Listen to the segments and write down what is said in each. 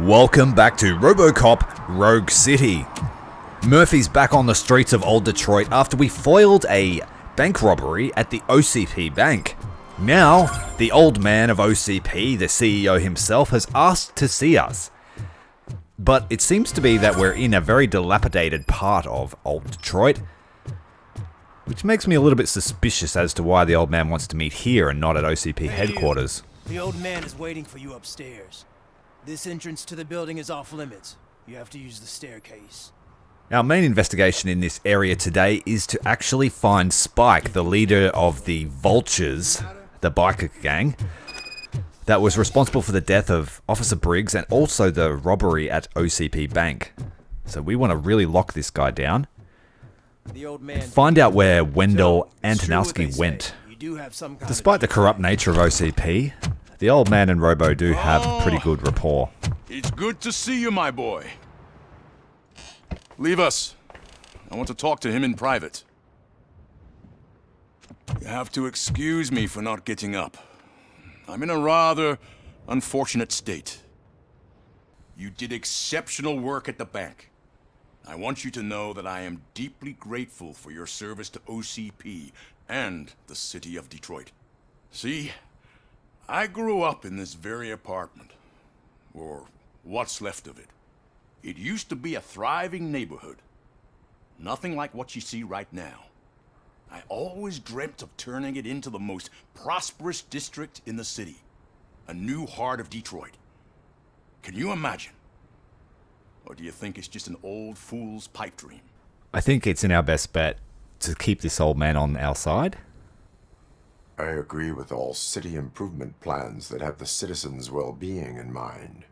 Welcome back to RoboCop Rogue City. Murphy's back on the streets of old Detroit after we foiled a bank robbery at the OCP bank. Now, the old man of OCP, the CEO himself, has asked to see us. But it seems to be that we're in a very dilapidated part of old Detroit, which makes me a little bit suspicious as to why the old man wants to meet here and not at OCP headquarters. The old man is waiting for you upstairs. This entrance to the building is off limits. You have to use the staircase. Our main investigation in this area today is to actually find Spike, the leader of the Vultures, the biker gang, that was responsible for the death of Officer Briggs and also the robbery at OCP Bank. So we want to really lock this guy down and find out where Wendell Antonowski went. Despite the corrupt nature of OCP, the old man and Robo do have pretty good rapport. It's good to see you, my boy. Leave us. I want to talk to him in private. You have to excuse me for not getting up. I'm in a rather unfortunate state. You did exceptional work at the bank. I want you to know that I am deeply grateful for your service to OCP and the city of Detroit. See, I grew up in this very apartment, or what's left of it. It used to be a thriving neighborhood. Nothing like what you see right now. I always dreamt of turning it into the most prosperous district in the city. A new heart of Detroit. Can you imagine? Or do you think it's just an old fool's pipe dream? I think it's in our best bet to keep this old man on our side. I agree with all city improvement plans that have the citizens' well-being in mind.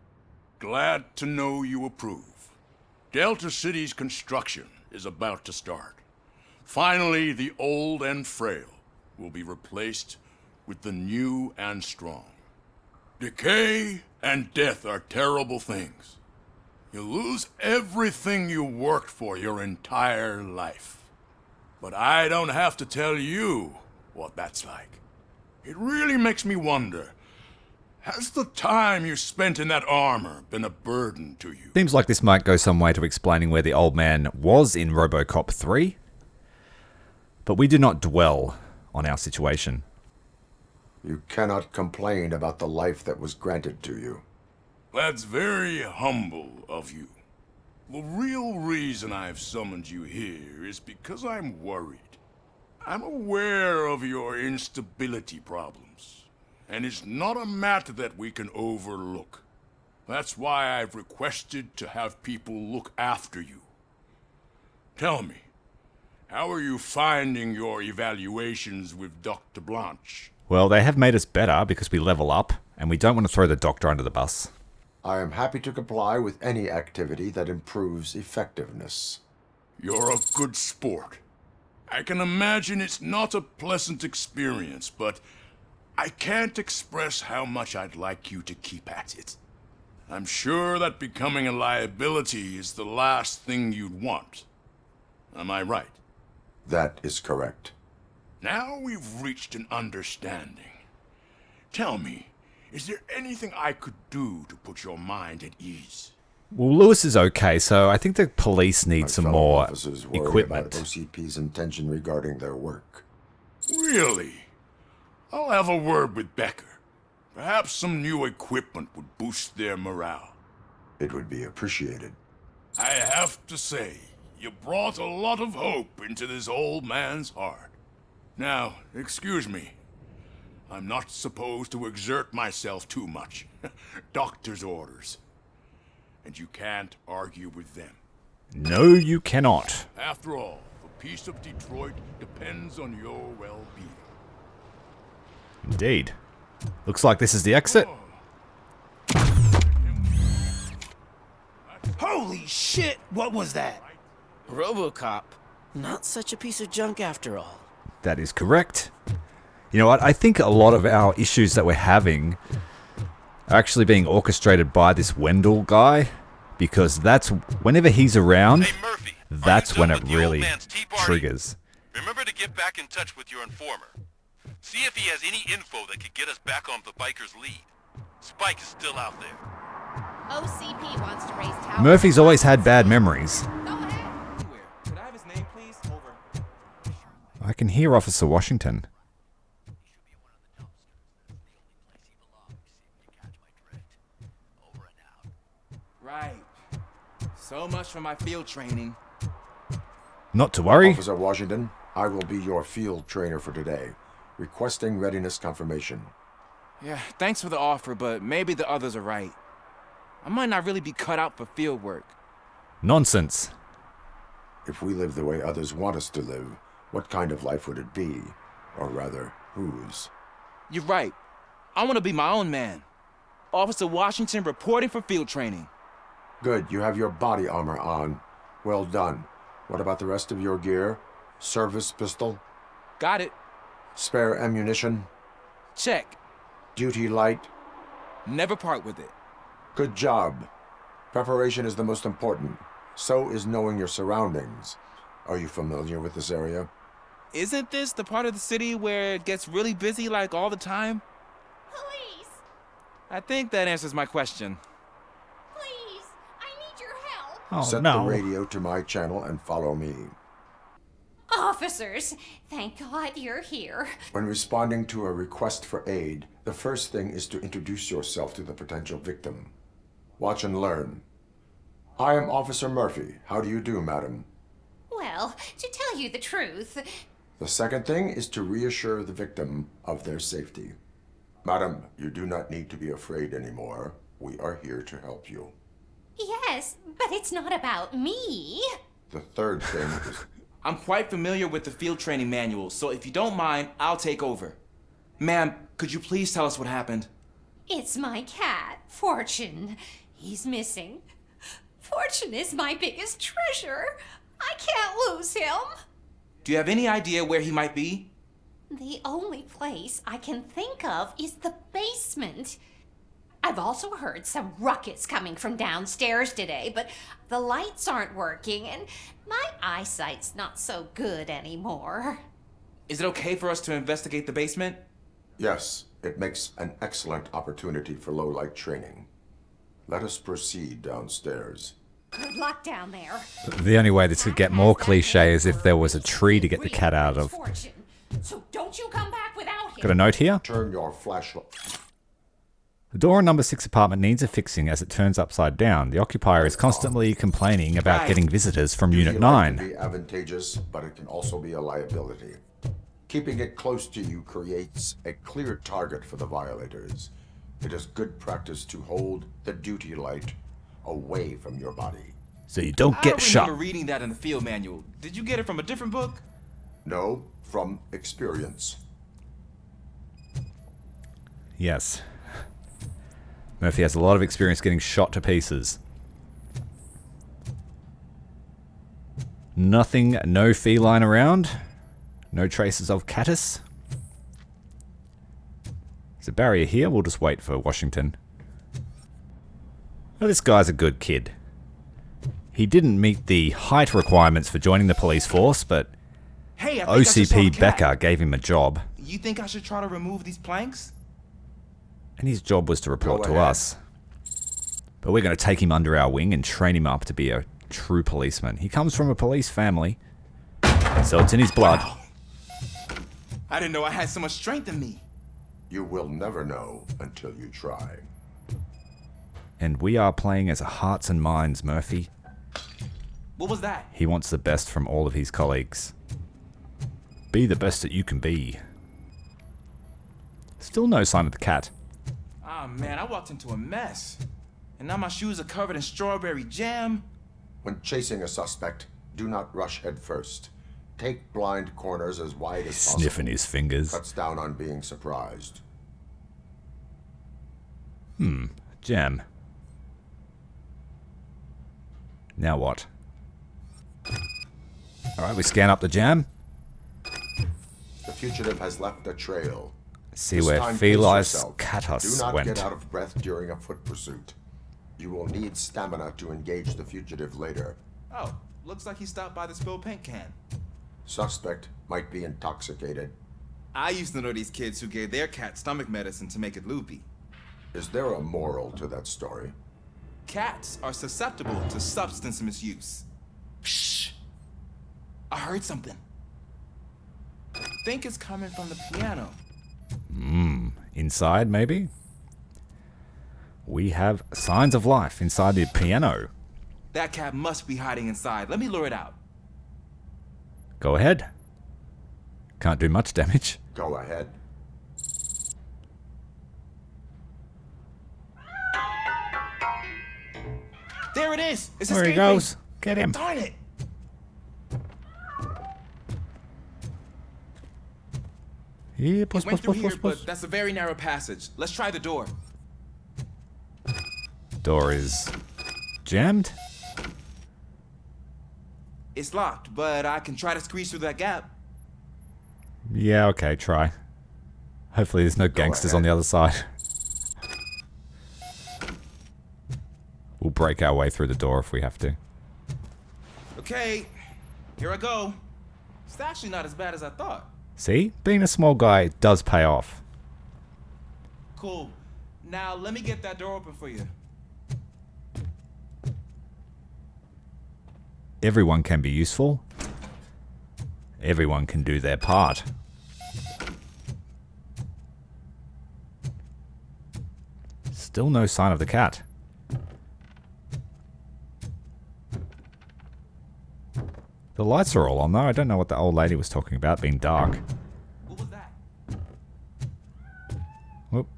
Glad to know you approve. Delta City's construction is about to start. Finally, the old and frail will be replaced with the new and strong. Decay and death are terrible things. You lose everything you worked for your entire life. But I don't have to tell you what that's like. It really makes me wonder, has the time you spent in that armor been a burden to you? Seems like this might go some way to explaining where the old man was in RoboCop 3. But we do not dwell on our situation. You cannot complain about the life that was granted to you. That's very humble of you. The real reason I've summoned you here is because I'm worried. I'm aware of your instability problems, and it's not a matter that we can overlook. That's why I've requested to have people look after you. Tell me, how are you finding your evaluations with Dr. Blanche? Well, they have made us better because we level up, and we don't want to throw the doctor under the bus. I am happy to comply with any activity that improves effectiveness. You're a good sport. I can imagine it's not a pleasant experience, but I can't express how much I'd like you to keep at it. I'm sure that becoming a liability is the last thing you'd want. Am I right? That is correct. Now we've reached an understanding. Tell me, is there anything I could do to put your mind at ease? Well, Lewis is okay, so I think the police need My some fellow more officers worry equipment. about OCP's intention regarding their work. Really? I'll have a word with Becker. Perhaps some new equipment would boost their morale. It would be appreciated. I have to say, you brought a lot of hope into this old man's heart. Now, excuse me. I'm not supposed to exert myself too much. Doctor's orders. And you can't argue with them. No, you cannot. After all, the peace of Detroit depends on your well-being. Indeed. Looks like this is the exit. Holy shit! What was that? RoboCop. Not such a piece of junk after all. That is correct. You know what? I think a lot of our issues that we're having are actually being orchestrated by this Wendell guy, because that's whenever he's around, Hey Murphy, that's when it with the old really man's tea party? triggers. Remember to get back in touch with your informer. See if he has any info that could get us back on the biker's lead. Spike is still out there. OCP wants to raise tower. Murphy's always had bad memories. Go ahead. Could I have his name, please? Over. I can hear Officer Washington. Right. So much for my field training. Not to worry. Officer Washington, I will be your field trainer for today. Requesting readiness confirmation. Yeah, thanks for the offer, but maybe the others are right. I might not really be cut out for field work. Nonsense. If we live the way others want us to live, what kind of life would it be? Or rather, whose? You're right. I want to be my own man. Officer Washington reporting for field training. Good, you have your body armor on. Well done. What about the rest of your gear? Service pistol? Got it. Spare ammunition? Check. Duty light? Never part with it. Good job. Preparation is the most important. So is knowing your surroundings. Are you familiar with this area? Isn't this the part of the city where it gets really busy like all the time? Police! I think that answers my question. Please! I need your help! Oh Set no. the radio to my channel and follow me. Officers, thank God you're here. When responding to a request for aid, the first thing is to introduce yourself to the potential victim. Watch and learn. I am Officer Murphy. How do you do, madam? Well, to tell you the truth, The second thing is to reassure the victim of their safety. Madam, you do not need to be afraid anymore. We are here to help you. yes, but it's not about me. The third thing is... I'm quite familiar with the field training manual, so if you don't mind, I'll take over. Ma'am, could you please tell us what happened? It's my cat, Fortune. He's missing. Fortune is my biggest treasure. I can't lose him. Do you have any idea where he might be? The only place I can think of is the basement. I've also heard some ruckus coming from downstairs today, but the lights aren't working and my eyesight's not so good anymore. Is it okay for us to investigate the basement? Yes, it makes an excellent opportunity for low-light training. Let us proceed downstairs. Good luck down there. The only way this could get more cliche is if there was a tree to get the cat out of. Fortune. So don't you come back without him. Got a note here? Turn your flashlight... The door in number 6 apartment needs a fixing as it turns upside down. The occupier is constantly complaining about getting visitors from Unit Duty light 9. can be advantageous, but it can also be a liability. Keeping it close to you creates a clear target for the violators. It is good practice to hold the duty light away from your body. So you don't I get don't shot. remember reading that in the field manual. Did you get it from a different book? No, from experience. Yes. Murphy has a lot of experience getting shot to pieces. Nothing, no feline around. No traces of catus. There's a barrier here. We'll just wait for Washington. Well, this guy's a good kid. He didn't meet the height requirements for joining the police force, but Hey, I think I just saw a OCP cat. Becker gave him a job. You think I should try to remove these planks? And his job was to report Go to ahead. us. But we're going to take him under our wing and train him up to be a true policeman. He comes from a police family, so it's in his blood. Wow. I didn't know I had so much strength in me. You will never know until you try. And we are playing as a hearts and minds, Murphy. What was that? He wants the best from all of his colleagues. Be the best that you can be. Still no sign of the cat. Ah, man, I walked into a mess. And now my shoes are covered in strawberry jam. When chasing a suspect, do not rush head first. Take blind corners as wide as possible. Sniffing his fingers. Cuts down on being surprised. Jam. Now what? Alright, we scan up the jam. The fugitive has left a trail. See This where time, pace Felis yourself. Catus Do not went. get out of breath during a foot pursuit. You will need stamina to engage the fugitive later. Oh, looks like he stopped by the spilled paint can. Suspect might be intoxicated. I used to know these kids who gave their cat stomach medicine to make it loopy. Is there a moral to that story? Cats are susceptible to substance misuse. Shh! I heard something. I think it's coming from the piano. Inside, maybe? We have signs of life inside the piano. That cat must be hiding inside. Let me lure it out. Go ahead. Can't do much damage. Go ahead. There it is! It's There he escaping. goes. Get him. Darn it! Yeah, push, Went push, through push, here, push, push. but that's a very narrow passage. Let's try the door. Door is jammed. It's locked, but I can try to squeeze through that gap. Yeah, okay, try. Hopefully there's no gangsters on the other side. We'll break our way through the door if we have to. Okay, here I go. It's actually not as bad as I thought. See? Being a small guy does pay off. Cool. Now let me get that door open for you. Everyone can be useful. Everyone can do their part. Still no sign of the cat. The lights are all on though. I don't know what the old lady was talking about being dark. What was that? Whoop.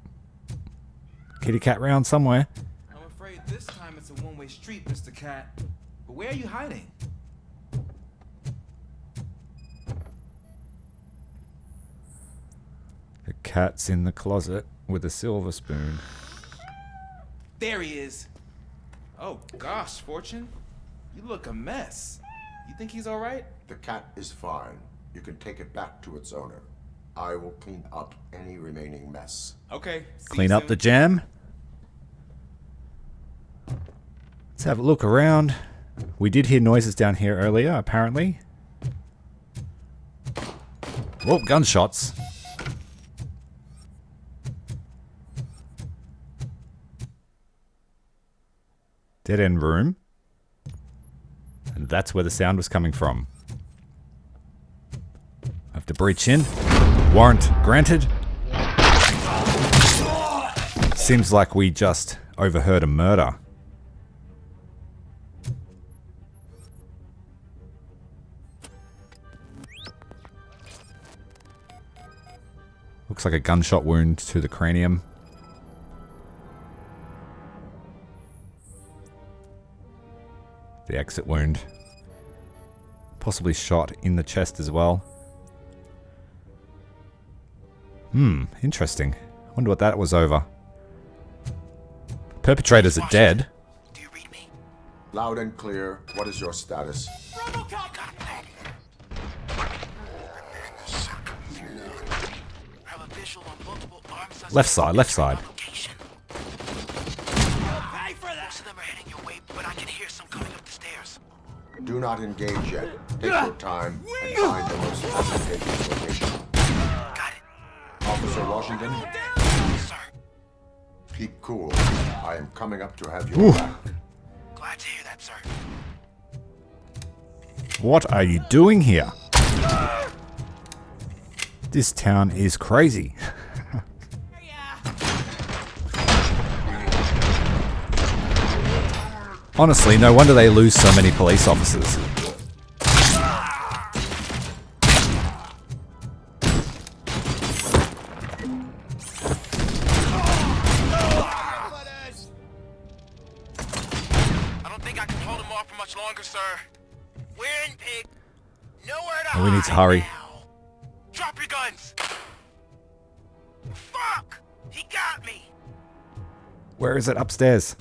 Kitty cat round somewhere. I'm afraid this time it's a one-way street, Mr. Cat. But where are you hiding? The cat's in the closet with a silver spoon. There he is. Oh gosh, Fortune. You look a mess. You think he's alright? The cat is fine. You can take it back to its owner. I will clean up any remaining mess. Okay. See Clean you up soon. the jam. Let's have a look around. We did hear noises down here earlier, apparently. Whoa, gunshots. Dead end room. And that's where the sound was coming from. I have to breach in. Warrant granted. Seems like we just overheard a murder. Looks like a gunshot wound to the cranium. The exit wound. Possibly shot in the chest as well. Interesting. Wonder what that was over. Perpetrators are dead. Do you read me? Loud and clear. What is your status? RoboCop! Have a visual on multiple armed suspects. Left side, left side. Location. Pay for that! Most of them are heading your way, but I can hear some coming up the stairs. Do not engage yet. Take your time and find the most advantageous location. Got it. Officer Washington, Sir, keep cool. I am coming up to have your back. glad to hear that, sir. What are you doing here? This town is crazy. Honestly, no wonder they lose so many police officers. I don't think I can hold him off for much longer, sir. We're in, pig. Nowhere to Oh, we need to hide hurry. now. Drop your guns. Fuck! He got me. Where is it? Upstairs.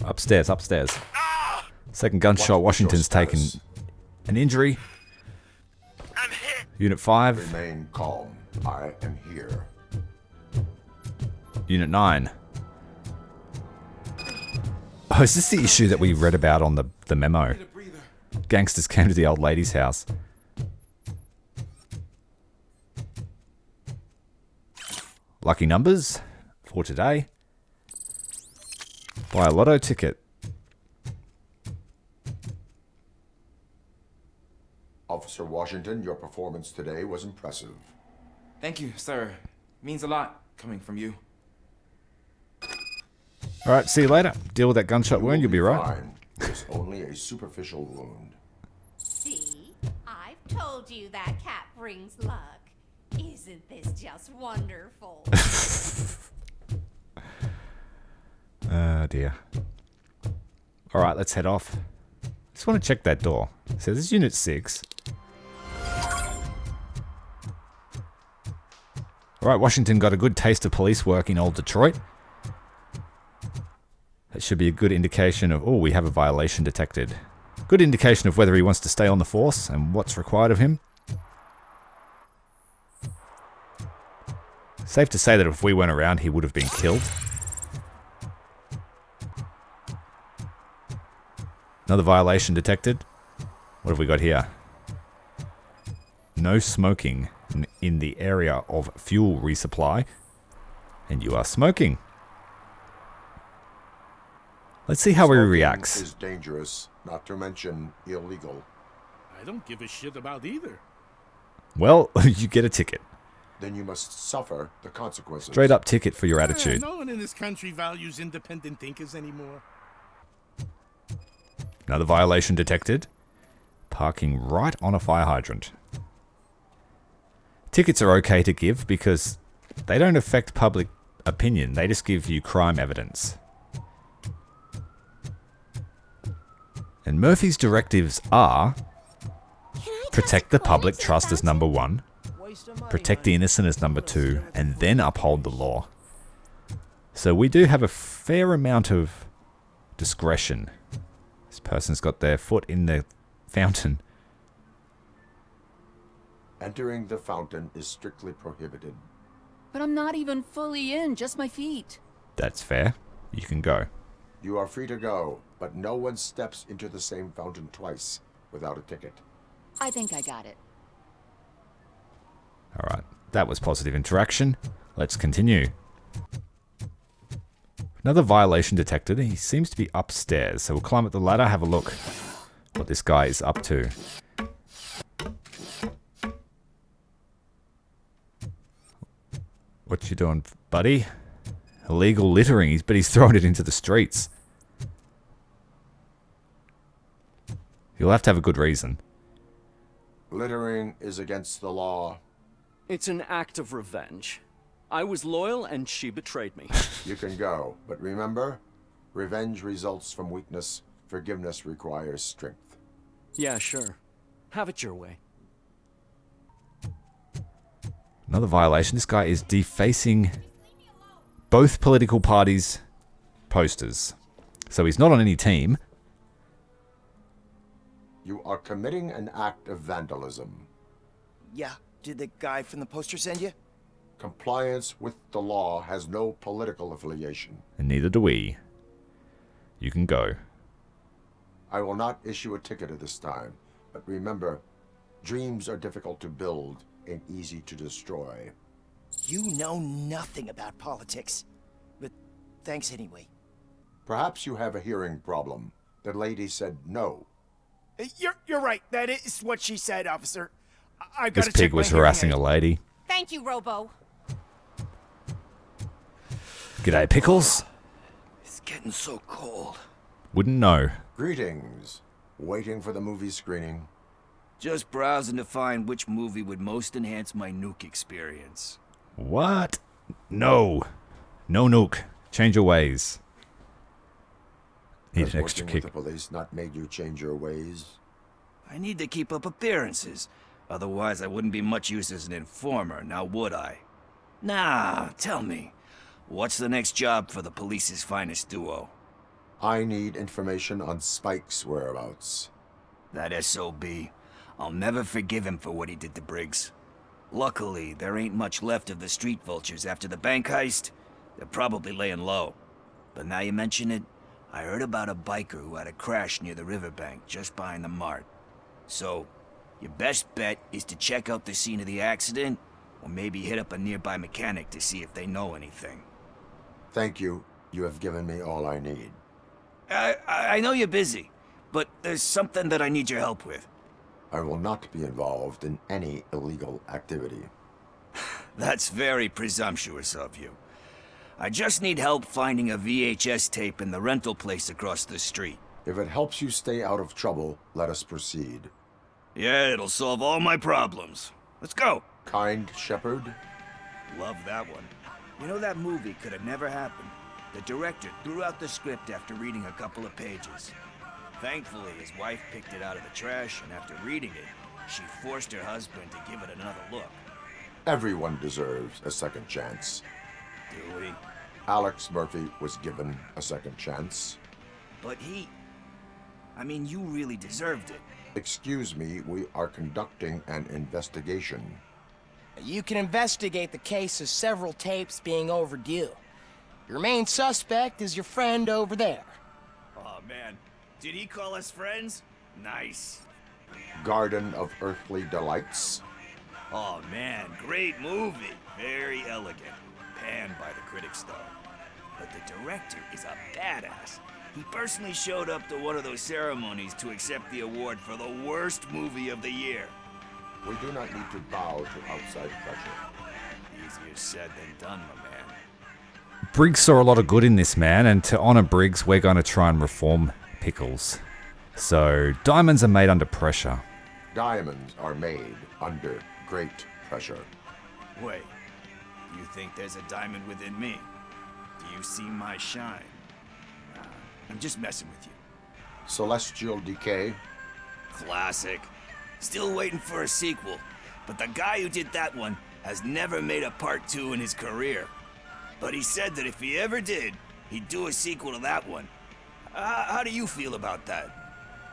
Upstairs, upstairs. Ah! Second gunshot. What is your Washington's taken status? an injury. I'm hit. Unit 5. Remain calm. I am here. Unit 9. Oh, is this the issue that we read about on the memo? Need a breather. Gangsters came to the old lady's house. Lucky numbers for today. Buy a lotto ticket. Officer Washington, your performance today was impressive. Thank you, sir. Means a lot coming from you. Alright, see you later. Deal with that gunshot wound, you'll be right. Fine. It's only a superficial wound. See? I've told you that cat brings luck. Isn't this just wonderful? Oh dear. Alright, let's head off. Just want to check that door. It says it's Unit 6. Alright, Washington got a good taste of police work in Old Detroit. That should be a good indication of, oh, we have a violation detected. Good indication of whether he wants to stay on the force and what's required of him. Safe to say that if we weren't around, he would have been killed. Another violation detected. What have we got here? No smoking in the area of fuel resupply. And you are smoking. Let's see how he Smoking reacts. is dangerous, not to mention illegal. I don't give a shit about either. Well, you get a ticket. Then you must suffer the consequences. Straight up ticket for your attitude. No one in this country values independent thinkers anymore. Another violation detected. Parking right on a fire hydrant. Tickets are okay to give because they don't affect public opinion. They just give you crime evidence. And Murphy's directives are protect the public trust as number 1, protect the innocent as number 2, and then uphold the law. So we do have a fair amount of discretion. This person's got their foot in the fountain. Entering the fountain is strictly prohibited. But I'm not even fully in, just my feet. That's fair. You can go. You are free to go, but no one steps into the same fountain twice without a ticket. I think I got it. Alright, that was positive interaction. Let's continue. Another violation detected. He seems to be upstairs, so we'll climb up the ladder, have a look what this guy is up to. What you doing, buddy? Illegal littering, but he's thrown it into the streets. You'll have to have a good reason. Littering is against the law. It's an act of revenge. I was loyal and she betrayed me. You can go, but remember, revenge results from weakness. Forgiveness requires strength. Yeah, sure. Have it your way. Another violation. This guy is defacing both political parties' posters. So he's not on any team. You are committing an act of vandalism. Yeah, did the guy from the poster send you? Compliance with the law has no political affiliation. And neither do we. You can go. I will not issue a ticket at this time, but remember, dreams are difficult to build and easy to destroy. You know nothing about politics. But thanks anyway. Perhaps you have a hearing problem. The lady said no. You're right. That is what she said, officer. I've got This to check pig was my hearing harassing aid. a lady. Thank you, Robo. G'day, Pickles. It's getting so cold. Wouldn't know. Greetings. Waiting for the movie screening. Just browsing to find which movie would most enhance my nuke experience. What? No. No nuke. Change your ways. Need Has an extra working kick. with the police not made you change your ways? I need to keep up appearances. Otherwise, I wouldn't be much use as an informer, now would I? Nah, tell me. What's the next job for the police's finest duo? I need information on Spike's whereabouts. That SOB. I'll never forgive him for what he did to Briggs. Luckily, there ain't much left of the street vultures after the bank heist. They're probably laying low. But now you mention it, I heard about a biker who had a crash near the riverbank just behind the mart. So, your best bet is to check out the scene of the accident, or maybe hit up a nearby mechanic to see if they know anything. Thank you. You have given me all I need. I know you're busy, but there's something that I need your help with. I will not be involved in any illegal activity. That's very presumptuous of you. I just need help finding a VHS tape in the rental place across the street. If it helps you stay out of trouble, let us proceed. Yeah, it'll solve all my problems. Let's go. Kind Shepherd? Love that one. You know, that movie could have never happened. The director threw out the script after reading a couple of pages. Thankfully, his wife picked it out of the trash, and after reading it, she forced her husband to give it another look. Everyone deserves a second chance. Do we? Alex Murphy was given a second chance. But I mean, you really deserved it. Excuse me, we are conducting an investigation. You can investigate the case of several tapes being overdue. Your main suspect is your friend over there. Oh, man. Did he call us friends? Nice. Garden of Earthly Delights. Oh, man. Great movie. Very elegant. Panned by the critics, though. But the director is a badass. He personally showed up to one of those ceremonies to accept the award for the worst movie of the year. We do not need to bow to outside pressure. Easier said than done, my man. Briggs saw a lot of good in this man, and to honor Briggs, we're going to try and reform Pickles. So, diamonds are made under pressure. Diamonds are made under great pressure. Wait, do you think there's a diamond within me? Do you see my shine? I'm just messing with you. Celestial Decay. Classic. Still waiting for a sequel, but the guy who did that one has never made a part 2 in his career. But he said that if he ever did, he'd do a sequel to that one. How do you feel about that?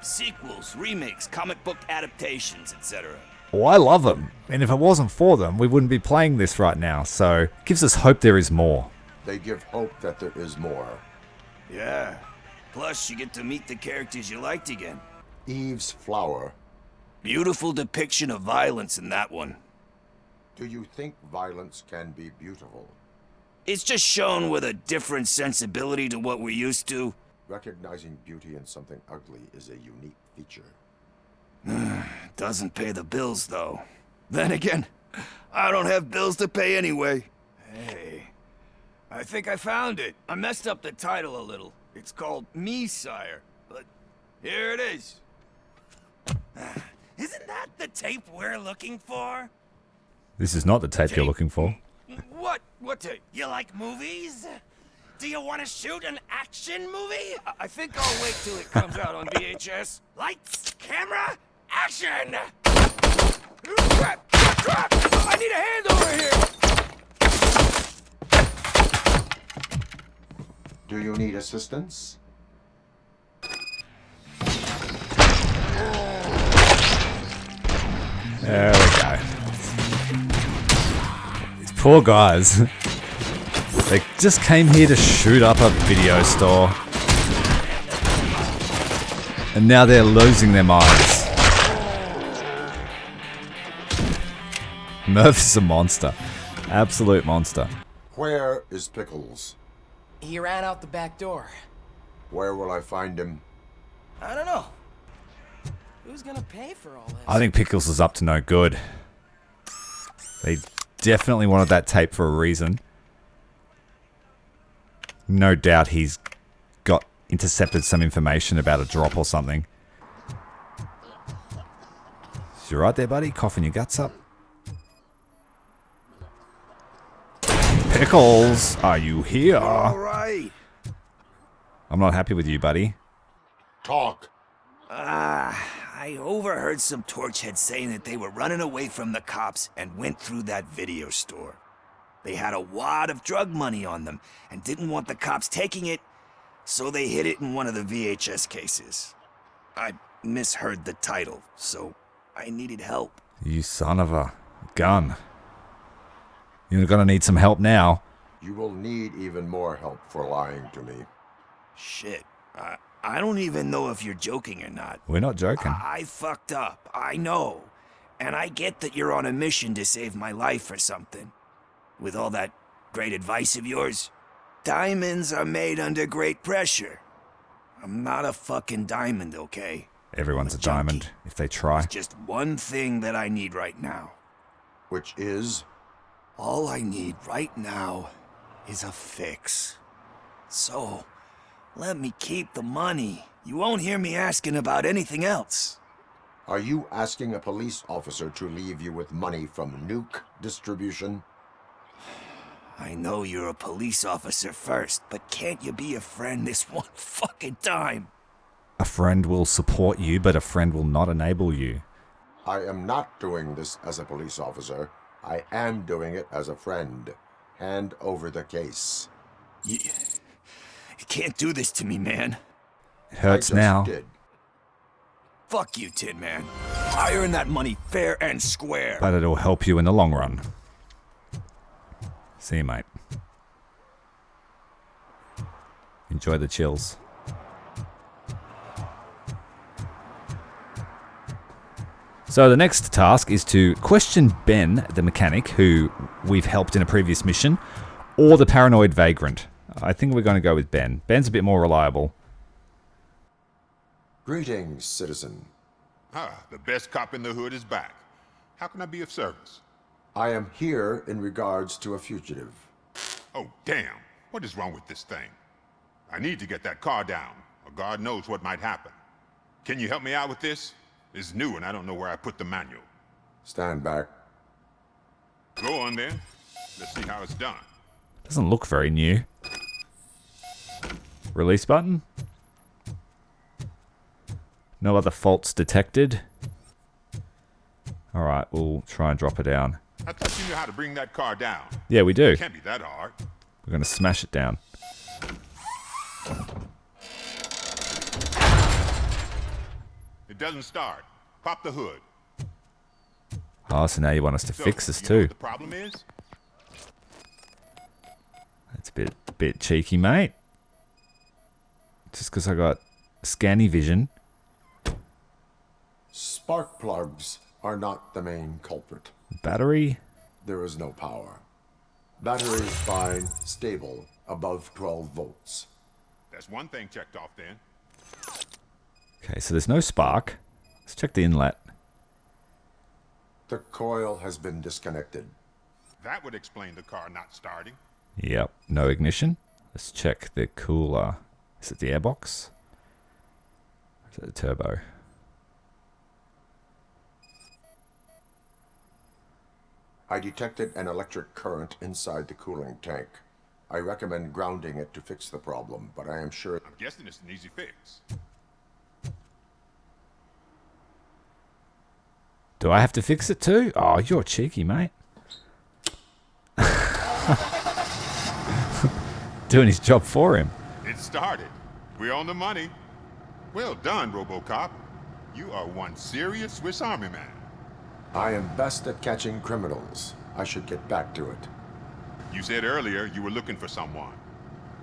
Sequels, remakes, comic book adaptations, etc. Oh, I love them. And if it wasn't for them, we wouldn't be playing this right now. So, it gives us hope there is more. They give hope that there is more. Yeah. Plus, you get to meet the characters you liked again. Eve's Flower. Beautiful depiction of violence in that one. Do you think violence can be beautiful? It's just shown with a different sensibility to what we're used to. Recognizing beauty in something ugly is a unique feature. Doesn't pay the bills, though. Then again, I don't have bills to pay anyway. Hey, I think I found it. I messed up the title a little. It's called Me, Sire, but here it is. Isn't that the tape we're looking for? This is not the tape you're looking for. What tape? You like movies? Do you want to shoot an action movie? I think I'll wait till it comes out on VHS. Lights, camera, action! Crap! I need a hand over here! Do you need assistance? There we go. These poor guys. They just came here to shoot up a video store. And now they're losing their minds. Murphy's a monster. Absolute monster. Where is Pickles? He ran out the back door. Where will I find him? I don't know. Who's gonna pay for all this? I think Pickles is up to no good. They definitely wanted that tape for a reason. No doubt he's got intercepted some information about a drop or something. You right there, buddy? Coughing your guts up? Pickles, are you here? All right. I'm not happy with you, buddy. Talk. I overheard some torchheads saying that they were running away from the cops and went through that video store. They had a wad of drug money on them and didn't want the cops taking it, so they hid it in one of the VHS cases. I misheard the title, so I needed help. You son of a gun. You're gonna need some help now. You will need even more help for lying to me. Shit. I don't even know if you're joking or not. We're not joking. I fucked up, I know. And I get that you're on a mission to save my life or something. With all that great advice of yours, diamonds are made under great pressure. I'm not a fucking diamond, okay? Everyone's a diamond if they try. There's just one thing that I need right now. Which is? All I need right now is a fix. So, let me keep the money. You won't hear me asking about anything else. Are you asking a police officer to leave you with money from nuke distribution? I know you're a police officer first, but can't you be a friend this one fucking time? A friend will support you, but a friend will not enable you. I am not doing this as a police officer. I am doing it as a friend. Hand over the case. You can't do this to me, man. It hurts now. Did. Fuck you, Tin Man. I earn that money fair and square. But it'll help you in the long run. See you, mate. Enjoy the chills. So the next task is to question Ben, the mechanic, who we've helped in a previous mission, or the paranoid vagrant. I think we're going to go with Ben. Ben's a bit more reliable. Greetings, citizen. Ah, the best cop in the hood is back. How can I be of service? I am here in regards to a fugitive. Oh, damn. What is wrong with this thing? I need to get that car down, or God knows what might happen. Can you help me out with this? It's new and I don't know where I put the manual. Stand back. Go on then. Let's see how it's done. Doesn't look very new. Release button. No other faults detected. Alright, we'll try and drop it down. I thought you knew how to bring that car down. Yeah, we do. It can't be that hard. We're going to smash it down. It doesn't start. Pop the hood. Oh, so now you want us to fix this you know too. what the problem is? That's a bit cheeky, mate. Just because I got scanny vision. Spark plugs are not the main culprit. Battery? There is no power. Battery is fine, stable, above 12 volts. That's one thing checked off then. Okay, so there's no spark. Let's check the inlet. The coil has been disconnected. That would explain the car not starting. Yep, no ignition. Let's check the cooler. Is it the airbox? Or is it the turbo? I detected an electric current inside the cooling tank. I recommend grounding it to fix the problem, but I am sure... I'm guessing it's an easy fix. Do I have to fix it too? Oh, you're cheeky, mate. Doing his job for him. It started. We're on the money. Well done, RoboCop. You are one serious Swiss Army man. I am best at catching criminals. I should get back to it. You said earlier you were looking for someone.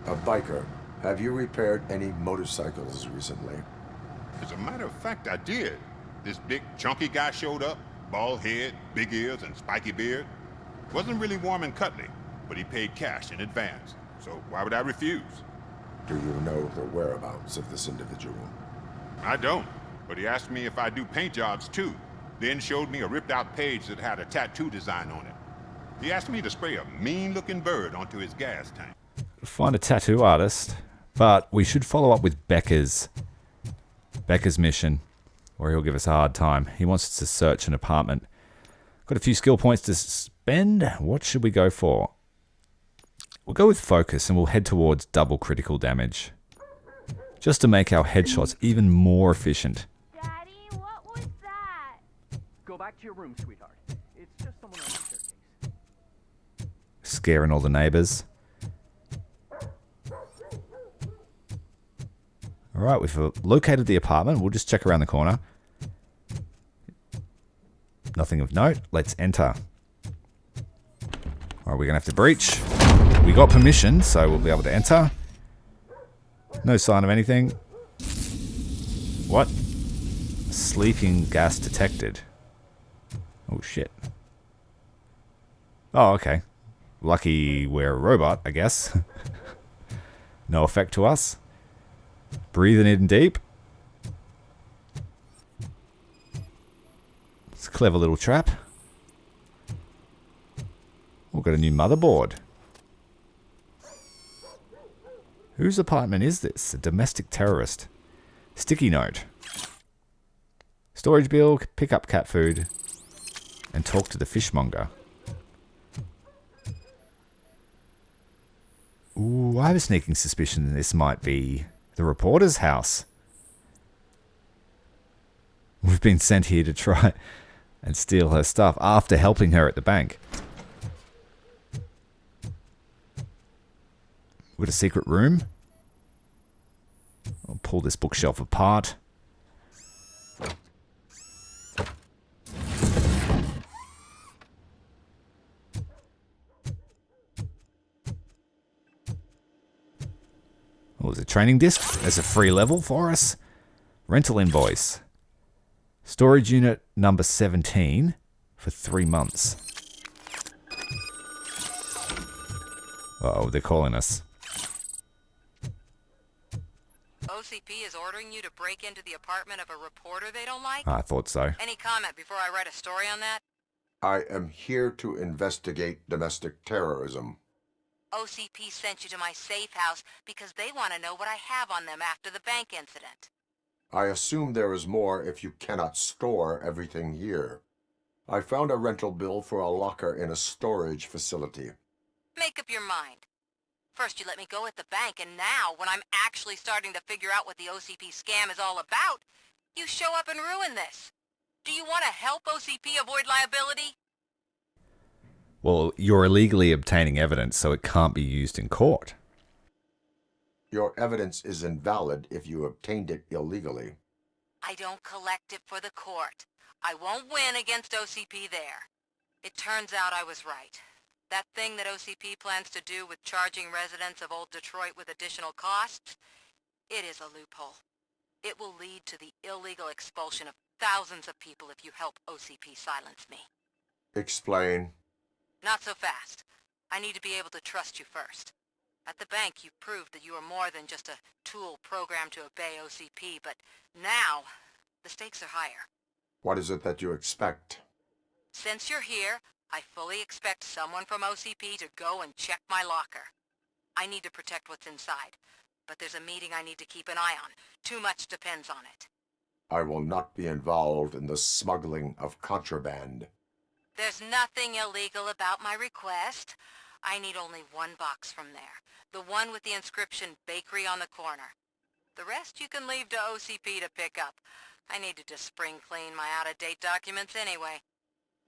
A biker. Have you repaired any motorcycles recently? As a matter of fact, I did. This big, chunky guy showed up. Bald head, big ears, and spiky beard. Wasn't really warm and cuddly, but he paid cash in advance. So why would I refuse? Do you know the whereabouts of this individual? I don't, but he asked me if I do paint jobs too. Then showed me a ripped-out page that had a tattoo design on it. He asked me to spray a mean-looking bird onto his gas tank. Find a tattoo artist, but we should follow up with Becker's mission, or he'll give us a hard time. He wants us to search an apartment. Got a few skill points to spend. What should we go for? We'll go with focus, and we'll head towards double critical damage, just to make our headshots even more efficient. Daddy, what was that? Go back to your room, sweetheart. It's just someone on the staircase. Scaring all the neighbors. Alright, we've located the apartment. We'll just check around the corner. Nothing of note. Let's enter. Alright, we're going to have to breach. We got permission, so we'll be able to enter. No sign of anything. What? Sleeping gas detected. Oh, shit. Oh, okay. Lucky we're a robot, I guess. No effect to us. Breathing in deep. It's a clever little trap. We've got a new motherboard. Whose apartment is this? A domestic terrorist. Sticky note. Storage bill, pick up cat food, and talk to the fishmonger. Ooh, I have a sneaking suspicion this might be the reporter's house. We've been sent here to try and steal her stuff after helping her at the bank. We've got a secret room. I'll pull this bookshelf apart. Oh, there's a training disc. There's a free level for us. Rental invoice. Storage unit number 17 for 3 months. Uh-oh, they're calling us. OCP is ordering you to break into the apartment of a reporter they don't like? I thought so. Any comment before I write a story on that? I am here to investigate domestic terrorism. OCP sent you to my safe house because they want to know what I have on them after the bank incident. I assume there is more if you cannot store everything here. I found a rental bill for a locker in a storage facility. Make up your mind. First you let me go at the bank, and now, when I'm actually starting to figure out what the OCP scam is all about, you show up and ruin this. Do you want to help OCP avoid liability? Well, you're illegally obtaining evidence, so it can't be used in court. Your evidence is invalid if you obtained it illegally. I don't collect it for the court. I won't win against OCP there. It turns out I was right. That thing that OCP plans to do with charging residents of Old Detroit with additional costs, it is a loophole. It will lead to the illegal expulsion of thousands of people if you help OCP silence me. Explain. Not so fast. I need to be able to trust you first. At the bank, you proved that you are more than just a tool programmed to obey OCP, but now, the stakes are higher. What is it that you expect? Since you're here, I fully expect someone from OCP to go and check my locker. I need to protect what's inside, but there's a meeting I need to keep an eye on. Too much depends on it. I will not be involved in the smuggling of contraband. There's nothing illegal about my request. I need only one box from there. The one with the inscription Bakery on the corner. The rest you can leave to OCP to pick up. I needed to spring clean my out-of-date documents anyway.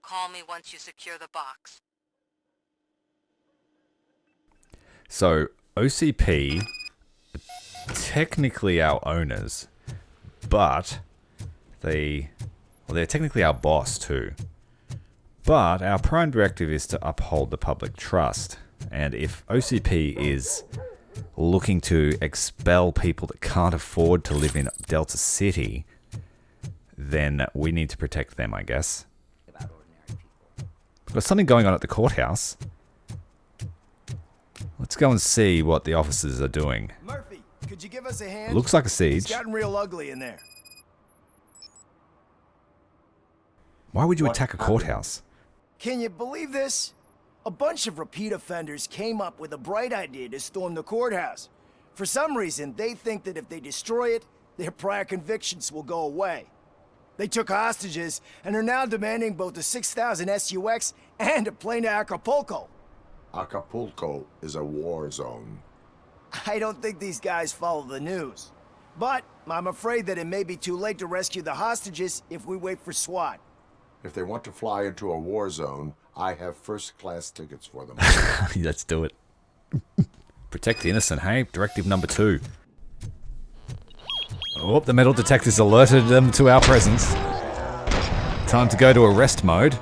Call me once you secure the box. So, OCP, technically our owners, but they're technically our boss too. But our prime directive is to uphold the public trust. And if OCP is looking to expel people that can't afford to live in Delta City, then we need to protect them, I guess. We've got something going on at the courthouse. Let's go and see what the officers are doing. Murphy, could you give us a hand? Looks like a siege. It's gotten real ugly in there. Why would you attack a courthouse? Can you believe this? A bunch of repeat offenders came up with a bright idea to storm the courthouse. For some reason, they think that if they destroy it, their prior convictions will go away. They took hostages and are now demanding both a 6,000 SUX and a plane to Acapulco. Acapulco is a war zone. I don't think these guys follow the news. But I'm afraid that it may be too late to rescue the hostages if we wait for SWAT. If they want to fly into a war zone, I have first-class tickets for them. Let's do it. Protect the innocent, hey? Directive number 2. Oh, the metal detectors alerted them to our presence. Time to go to arrest mode.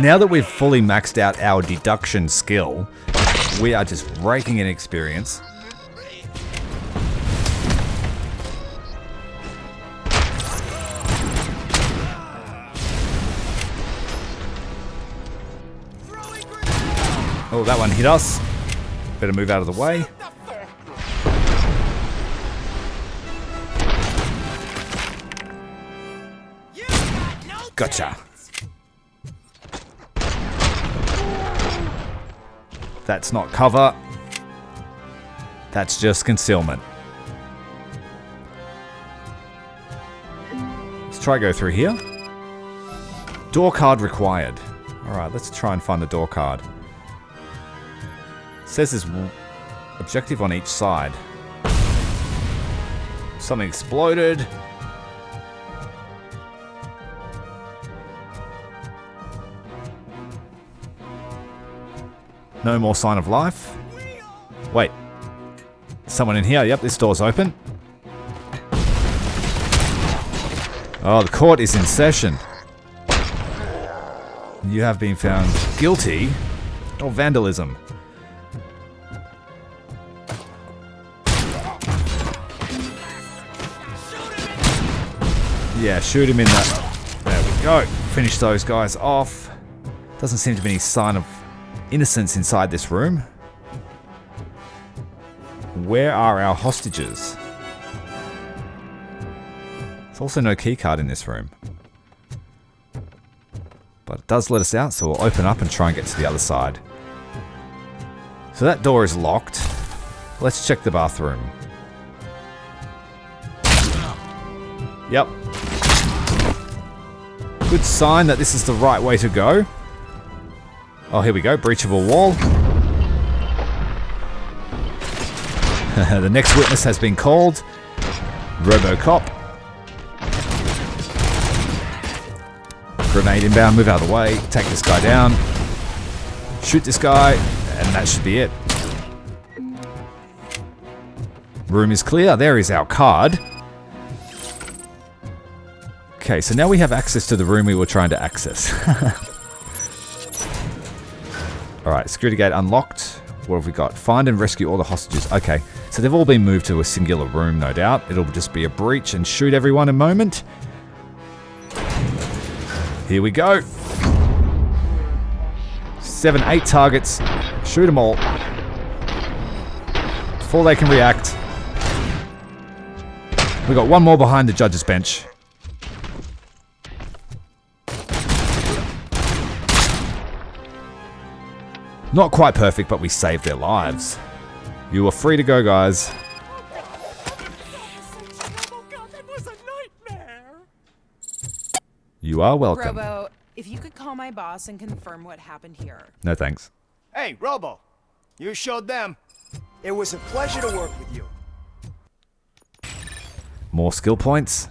Now that we've fully maxed out our deduction skill, we are just raking in experience. Oh, that one hit us. Better move out of the way. Gotcha. That's not cover. That's just concealment. Let's try go through here. Door card required. Alright, let's try and find the door card. It says there's objective on each side. Something exploded. No more sign of life. Wait. Someone in here. Yep, this door's open. Oh, the court is in session. You have been found guilty of vandalism. Yeah, shoot him in that. There we go. Finish those guys off. Doesn't seem to be any sign of innocence inside this room. Where are our hostages? There's also no keycard in this room. But it does let us out, so we'll open up and try and get to the other side. So that door is locked. Let's check the bathroom. Yep. Good sign that this is the right way to go. Oh, here we go. Breach of a wall. The next witness has been called. RoboCop. Grenade inbound. Move out of the way. Take this guy down. Shoot this guy. And that should be it. Room is clear. There is our card. Okay, so now we have access to the room we were trying to access. Alright, security gate unlocked. What have we got? Find and rescue all the hostages. Okay, so they've all been moved to a singular room, no doubt. It'll just be a breach and shoot everyone in a moment. Here we go. 7, 8 targets. Shoot them all. Before they can react. We got one more behind the judge's bench. Not quite perfect, but we saved their lives. You are free to go, guys. You are welcome. Robo, if you could call my boss and confirm what happened here. No thanks. Hey, Robo. You showed them. It was a pleasure to work with you. More skill points.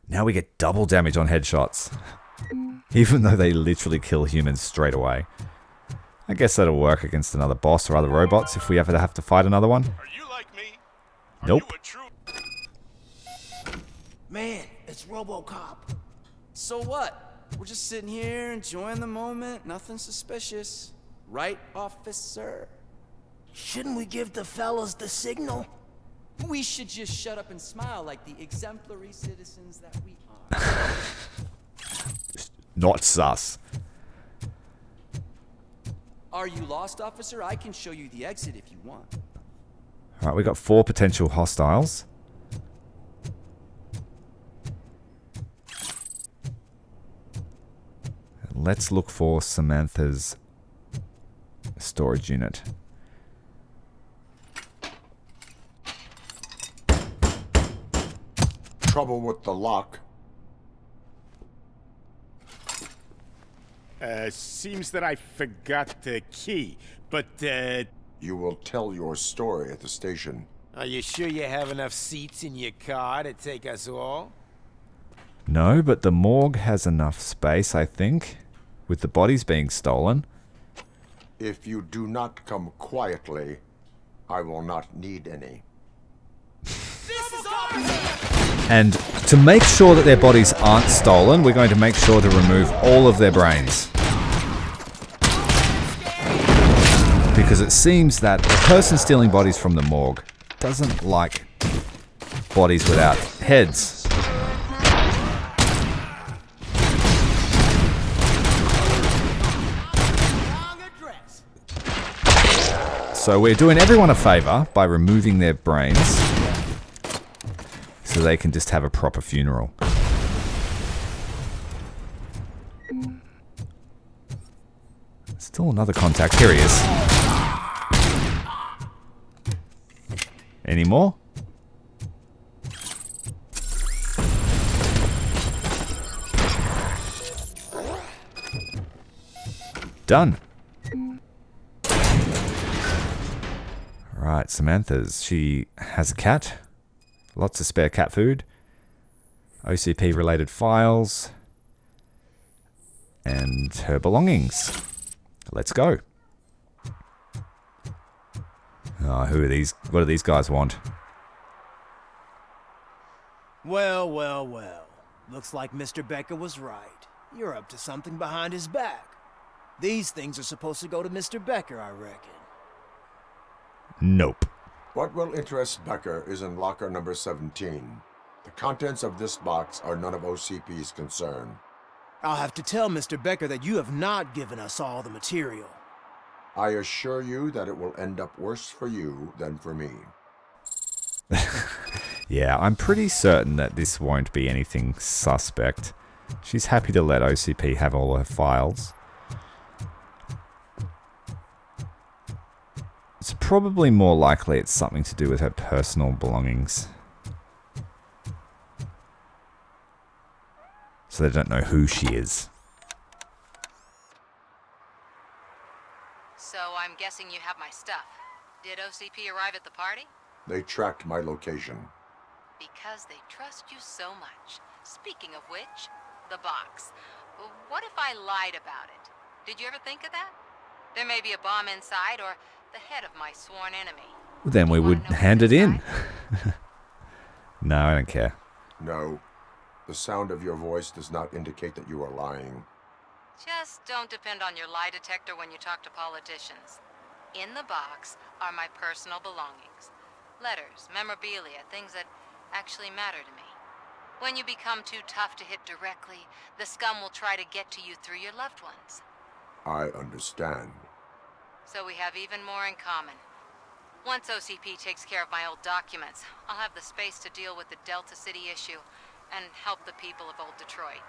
Now we get double damage on headshots. Even though they literally kill humans straight away. I guess that'll work against another boss or other robots if we ever have to fight another one. Are you like me? Nope. Man, it's RoboCop. So what? We're just sitting here enjoying the moment. Nothing suspicious. Right, officer? Shouldn't we give the fellas the signal? We should just shut up and smile like the exemplary citizens that we are. Not sus. Are you lost, officer? I can show you the exit if you want. Alright, we got 4 potential hostiles. Let's look for Samantha's storage unit. Trouble with the lock. Seems that I forgot the key, but, You will tell your story at the station. Are you sure you have enough seats in your car to take us all? No, but the morgue has enough space, I think, with the bodies being stolen. If you do not come quietly, I will not need any. And to make sure that their bodies aren't stolen, we're going to make sure to remove all of their brains. Because it seems that the person stealing bodies from the morgue doesn't like bodies without heads. So we're doing everyone a favor by removing their brains so they can just have a proper funeral. Still another contact. Here he is. Any more? Done. Right, Samantha's. She has a cat. Lots of spare cat food. OCP related files. And her belongings. Let's go. Oh, who are these? What do these guys want? Well, well, well. Looks like Mr. Becker was right. You're up to something behind his back. These things are supposed to go to Mr. Becker, I reckon. Nope. What will interest Becker is in locker number 17. The contents of this box are none of OCP's concern. I'll have to tell Mr. Becker that you have not given us all the material. I assure you that it will end up worse for you than for me. Yeah, I'm pretty certain that this won't be anything suspect. She's happy to let OCP have all her files. It's probably more likely it's something to do with her personal belongings. So they don't know who she is. So I'm guessing you have my stuff. Did OCP arrive at the party? They tracked my location. Because they trust you so much. Speaking of which, the box. What if I lied about it? Did you ever think of that? There may be a bomb inside or the head of my sworn enemy. Well, then we would hand it in. No, I don't care. No. The sound of your voice does not indicate that you are lying. Just don't depend on your lie detector when you talk to politicians. In the box are my personal belongings. Letters, memorabilia, things that actually matter to me. When you become too tough to hit directly, the scum will try to get to you through your loved ones. I understand. So we have even more in common. Once OCP takes care of my old documents, I'll have the space to deal with the Delta City issue and help the people of Old Detroit.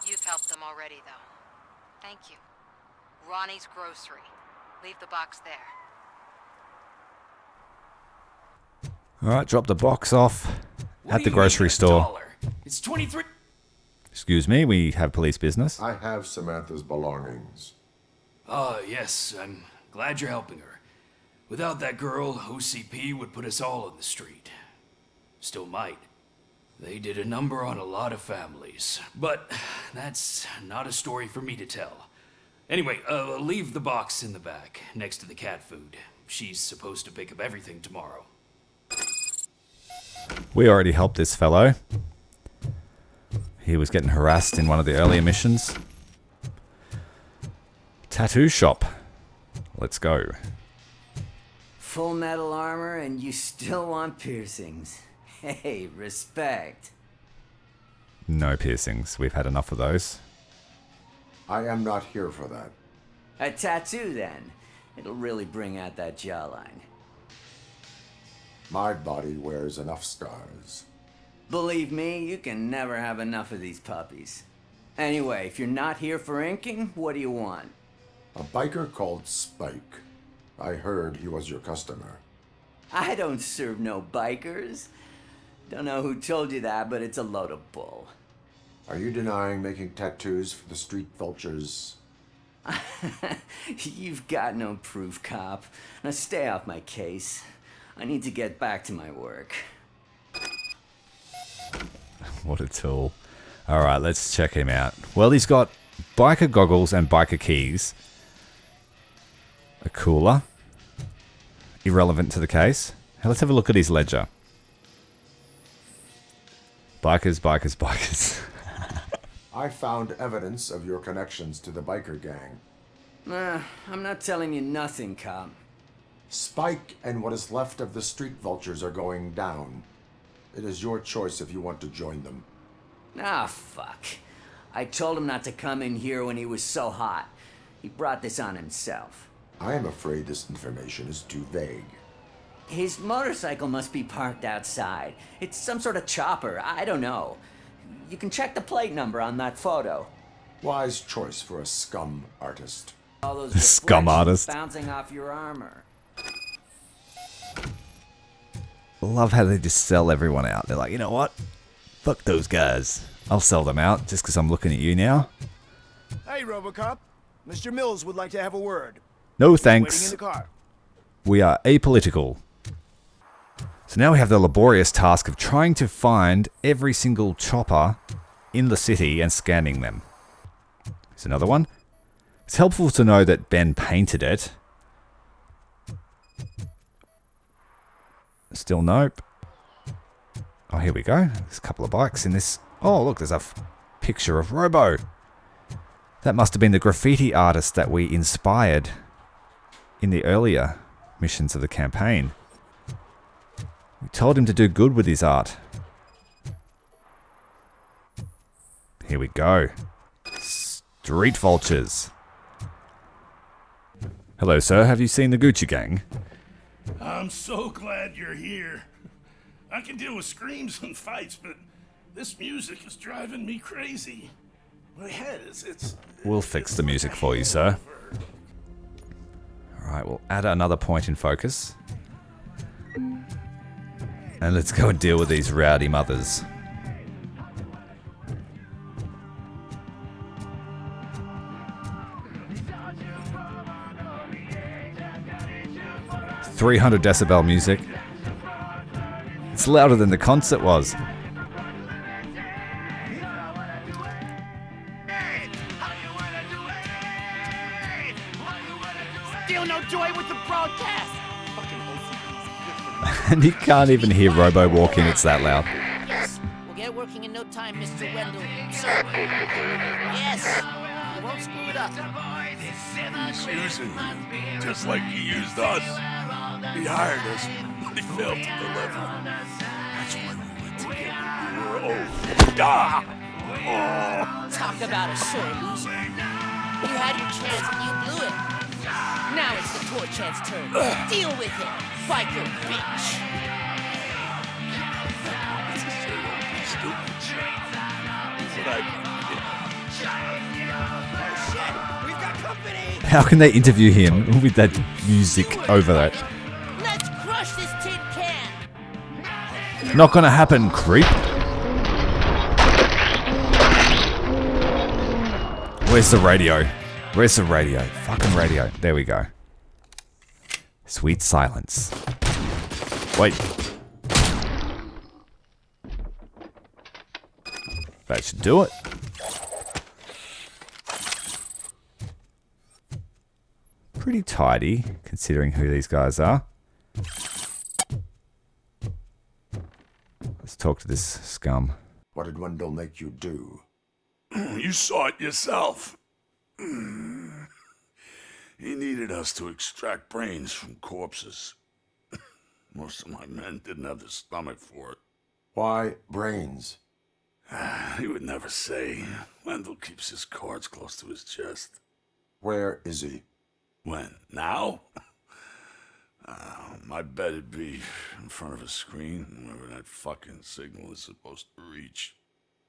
You've helped them already, though. Thank you. Ronnie's Grocery. Leave the box there. Alright, drop the box off at the grocery store. It's 23. Excuse me, we have police business. I have Samantha's belongings. Yes, I'm glad you're helping her. Without that girl, OCP would put us all in the street. Still might. They did a number on a lot of families. But that's not a story for me to tell. Anyway, leave the box in the back, next to the cat food. She's supposed to pick up everything tomorrow. We already helped this fellow. He was getting harassed in one of the earlier missions. Tattoo shop. Let's go. Full metal armor and you still want piercings. Hey, respect. No piercings. We've had enough of those. I am not here for that. A tattoo, then. It'll really bring out that jawline. My body wears enough scars. Believe me, you can never have enough of these puppies. Anyway, if you're not here for inking, what do you want? A biker called Spike. I heard he was your customer. I don't serve no bikers. Don't know who told you that, but it's a load of bull. Are you denying making tattoos for the street vultures? You've got no proof, cop. Now stay off my case. I need to get back to my work. What a tool. Alright, let's check him out. Well, he's got biker goggles and biker keys. A cooler. Irrelevant to the case. Now let's have a look at his ledger. Bikers, bikers, bikers. I found evidence of your connections to the biker gang. I'm not telling you nothing, cop. Spike and what is left of the street vultures are going down. It is your choice if you want to join them. Ah, fuck. I told him not to come in here when he was so hot. He brought this on himself. I am afraid this information is too vague. His motorcycle must be parked outside. It's some sort of chopper. I don't know. You can check the plate number on that photo. Wise choice for a scum artist. All those Scum artist. bouncing off your armor. Love how they just sell everyone out. They're like, you know what? Fuck those guys. I'll sell them out just because I'm looking at you now. Hey, RoboCop. Mr. Mills would like to have a word. No Waiting in thanks. the car. We are apolitical. So now we have the laborious task of trying to find every single chopper in the city and scanning them. Here's another one. It's helpful to know that Ben painted it. Still nope. Oh, here we go. There's a couple of bikes in this. Oh, look, there's a picture of Robo. That must have been the graffiti artist that we inspired in the earlier missions of the campaign. We told him to do good with his art. Here we go. Street vultures. Hello, sir. Have you seen the Gucci Gang? I'm so glad you're here. I can deal with screams and fights, but this music is driving me crazy. My head is... We'll fix the music for you, sir. Alright, we'll add another point in focus. And let's go and deal with these rowdy mothers. .300 decibel music. It's louder than the concert was. Still no joy with the broadcast. And you can't even hear Robo walking, it's that loud. Yes, we'll get working in no time, Mr. Wendell. Sir. Yes, you won't screw it up. He's using you, just like he used us. He hired us, but he failed to deliver. That's why we went together. We were old. Ah! Oh. Talk about a sore loser. You had your chance and you blew it. Now it's the Torchhead's turn. Deal with it, biker bitch. We've got company. How can they interview him with that music over that? Let's crush this tin can. Not gonna happen, creep. Where's the radio? Where's the radio? Fucking radio. There we go. Sweet silence. Wait. That should do it. Pretty tidy, considering who these guys are. Let's talk to this scum. What did Wendell make you do? You saw it yourself. He needed us to extract brains from corpses. Most of my men didn't have the stomach for it. Why brains? He would never say. Wendell keeps his cards close to his chest. Where is he? When? Now? I bet it'd be in front of a screen, wherever that fucking signal is supposed to reach.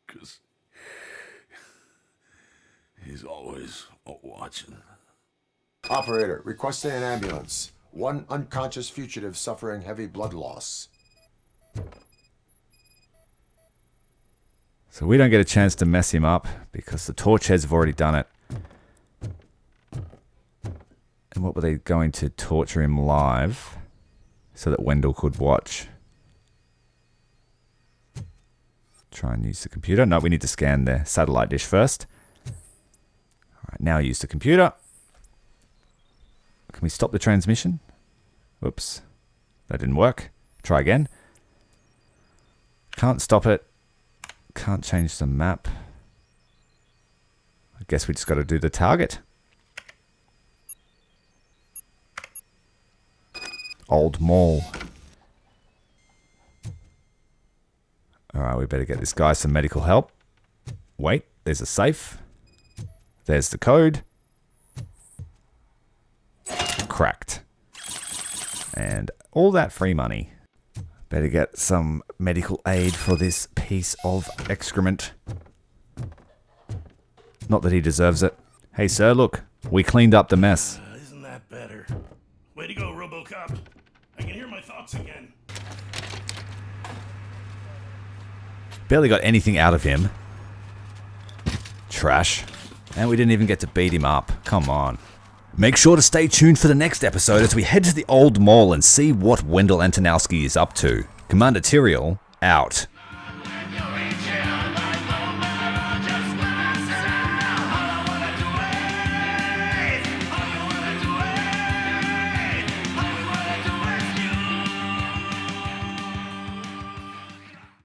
'Cause he's always watching. Operator, requesting an ambulance. One unconscious fugitive suffering heavy blood loss. So we don't get a chance to mess him up because the Torchheads have already done it. And what were they going to torture him live so that Wendell could watch? Try and use the computer. No, we need to scan the satellite dish first. All right, now use the computer. Can we stop the transmission? Whoops. That didn't work. Try again. Can't stop it. Can't change the map. I guess we just got to do the target. Old Mall. Alright, we better get this guy some medical help. Wait, there's a safe. There's the code. cracked. And all that free money. Better get some medical aid for this piece of excrement. Not that he deserves it. Hey sir, look, we cleaned up the mess. Isn't that better? Way to go, RoboCop. I can hear my thoughts again. Barely got anything out of him. Trash. And we didn't even get to beat him up. Come on. Make sure to stay tuned for the next episode as we head to the old mall and see what Wendell Antonowski is up to. Commander Tyrael, out.